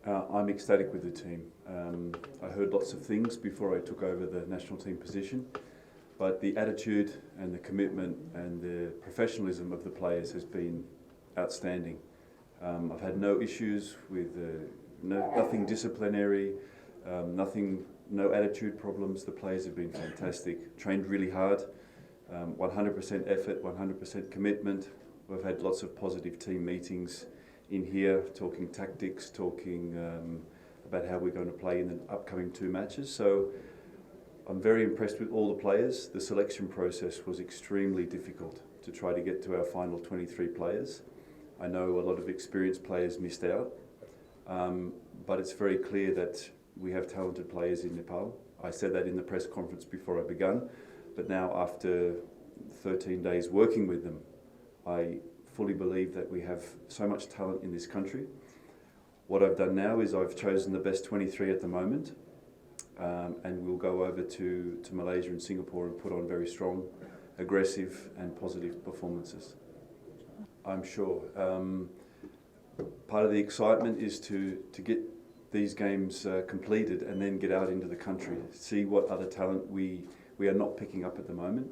I'm ecstatic with the team. I heard lots of things before I took over the national team position, but the attitude and the commitment and the professionalism of the players has been outstanding. I've had no issues with nothing disciplinary, no attitude problems. The players have been fantastic, trained really hard, 100% effort, 100% commitment. We've had lots of positive team meetings in here, talking tactics, talking about how we're going to play in the upcoming 2 matches. So I'm very impressed with all the players. The selection process was extremely difficult to try to get to our final 23 players. I know a lot of experienced players missed out, but it's very clear that we have talented players in Nepal. I said that in the press conference before I began, but now after 13 days working with them, I fully believe that we have so much talent in this country. What I've done now is I've chosen the best 23 at the moment, and we'll go over to Malaysia and Singapore and put on very strong, aggressive and positive performances. I'm sure. Part of the excitement is to get these games completed and then get out into the country, see what other talent we are not picking up at the moment,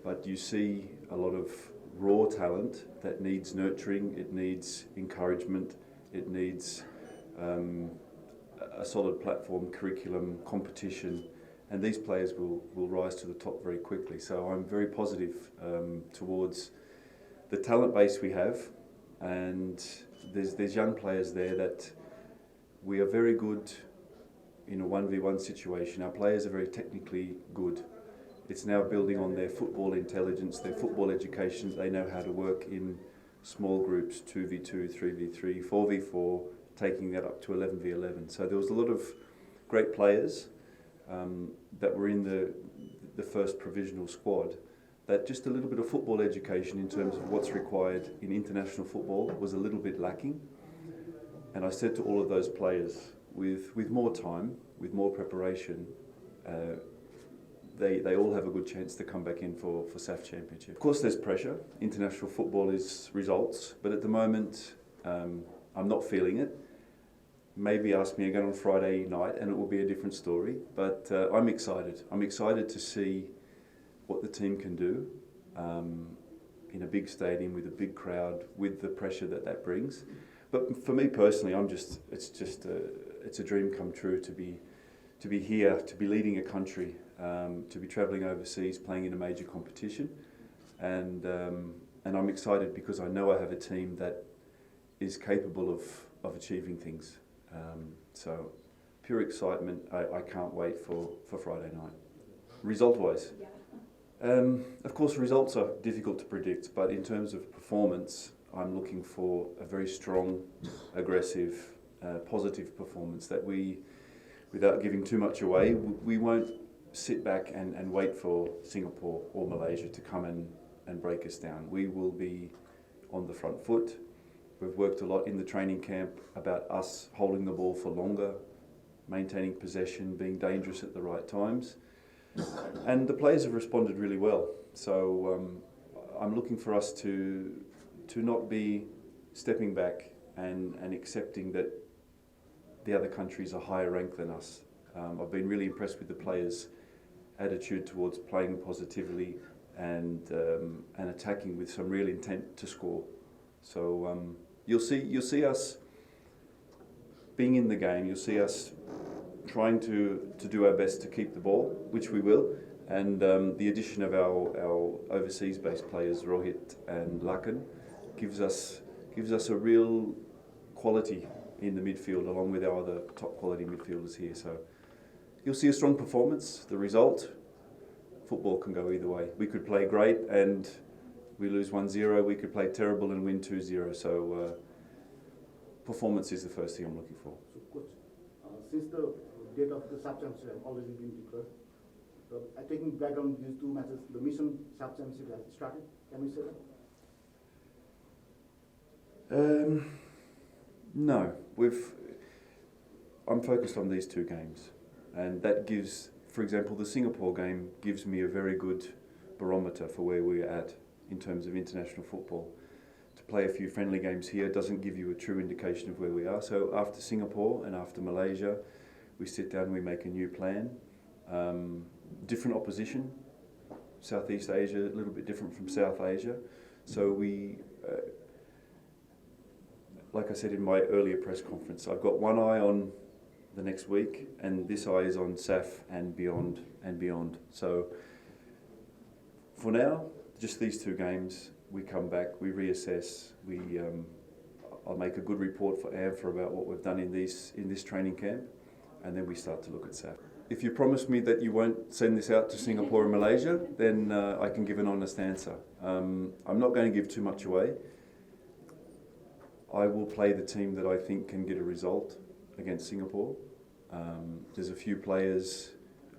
but you see a lot of raw talent that needs nurturing, it needs encouragement, it needs a solid platform, curriculum, competition, and these players will rise to the top very quickly. So I'm very positive towards the talent base we have, and there's young players there that we are very good in a 1v1 situation. Our players are very technically good. It's now building on their football intelligence, their football education. They know how to work in small groups, 2v2, 3v3, 4v4, taking that up to 11v11. So there was a lot of great players that were in the first provisional squad, that just a little bit of football education in terms of what's required in international football was a little bit lacking. And I said to all of those players, with more time, with more preparation, they all have a good chance to come back in for SAF Championship. Of course there's pressure. International football is results, but at the moment I'm not feeling it. Maybe ask me again on Friday night and it will be a different story, but I'm excited. I'm excited to see what the team can do in a big stadium with a big crowd, with the pressure that brings. But for me personally, it's a dream come true to be here, to be leading a country, to be travelling overseas, playing in a major competition, and I'm excited because I know I have a team that is capable of achieving things. So pure excitement. I can't wait for Friday night. Result-wise, of course results are difficult to predict, but in terms of performance, I'm looking for a very strong, aggressive, positive performance that we, without giving too much away, we won't sit back and wait for Singapore or Malaysia to come and break us down. We will be on the front foot. We've worked a lot in the training camp about us holding the ball for longer, maintaining possession, being dangerous at the right times. And the players have responded really well. So I'm looking for us to not be stepping back and accepting that the other countries are higher ranked than us. I've been really impressed with the players' attitude towards playing positively and attacking with some real intent to score. So you'll see us being in the game. You'll see us trying to do our best to keep the ball, which we will. And the addition of our overseas-based players, Rohit and Lakan, gives us a real quality in the midfield, along with our other top quality midfielders here. So you'll see a strong performance. The result, football can go either way. We could play great and we lose 1-0. We could play terrible and win 2-0. So performance is the first thing I'm looking for. So, Coach, since the date of the SAF Championship has already been declared, taking back on these 2 matches, the mission SAF Championship has started. Can we say that? No, I'm focused on these 2 games, and that gives, for example, the Singapore game gives me a very good barometer for where we're at in terms of international football. To play a few friendly games here doesn't give you a true indication of where we are. So after Singapore and after Malaysia, we sit down and we make a new plan. Different opposition, Southeast Asia, a little bit different from South Asia. So we, like I said in my earlier press conference, I've got one eye on the next week, and this eye is on SAF and beyond and beyond. So for now, just these two games, we come back, we reassess, I'll make a good report for AMFA about what we've done in this training camp, and then we start to look at SAF. If you promise me that you won't send this out to Singapore and Malaysia, then I can give an honest answer. I'm not going to give too much away. I will play the team that I think can get a result against Singapore. There's a few players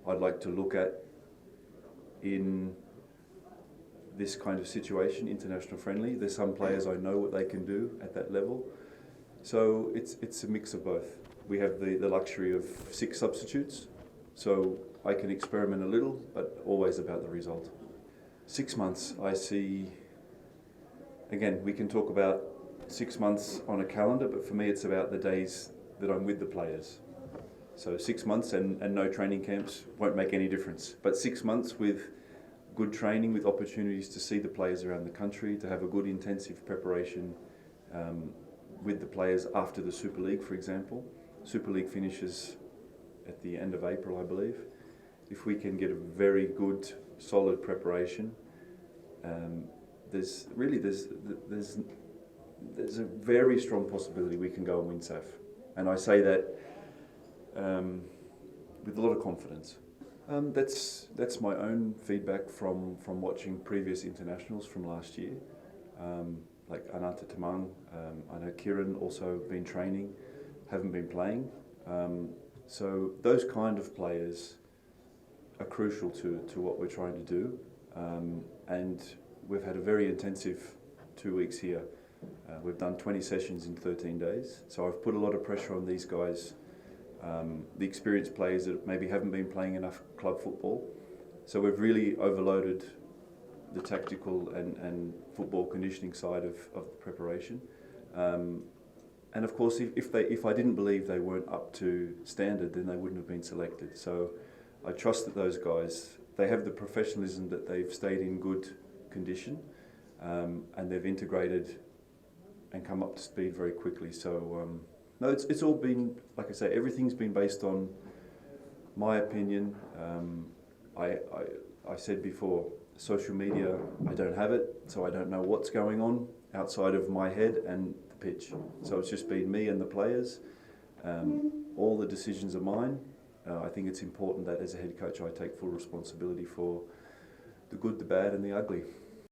I'd like to look at in this kind of situation, international friendly. There's some players I know what they can do at that level. So it's a mix of both. We have the luxury of 6 substitutes, so I can experiment a little, but always about the result. 6 months, I see, again, we can talk about 6 months on a calendar, but for me it's about the days that I'm with the players. So 6 months and no training camps won't make any difference, but 6 months with good training, with opportunities to see the players around the country, to have a good intensive preparation with the players after the Super League, for example. Super League finishes at the end of April, I believe. If we can get a very good, solid preparation, there's a very strong possibility we can go and win SAF. And I say that with a lot of confidence. That's my own feedback from watching previous internationals from last year, like Ananta Tamang. I know Kieran also been training, haven't been playing. So those kind of players are crucial to what we're trying to do. And we've had a very intensive 2 weeks here. We've done 20 sessions in 13 days. So I've put a lot of pressure on these guys, the experienced players that maybe haven't been playing enough club football. So we've really overloaded the tactical and football conditioning side of the preparation. And of course, if I didn't believe they weren't up to standard, then they wouldn't have been selected. So I trust that those guys, they have the professionalism that they've stayed in good condition, and they've integrated and come up to speed very quickly. So no, it's all been, like I say, everything's been based on my opinion. I said before, social media, I don't have it, so I don't know what's going on outside of my head and the pitch. So it's just been me and the players. All the decisions are mine. I think it's important that as a head coach I take full responsibility for the good, the bad and the ugly.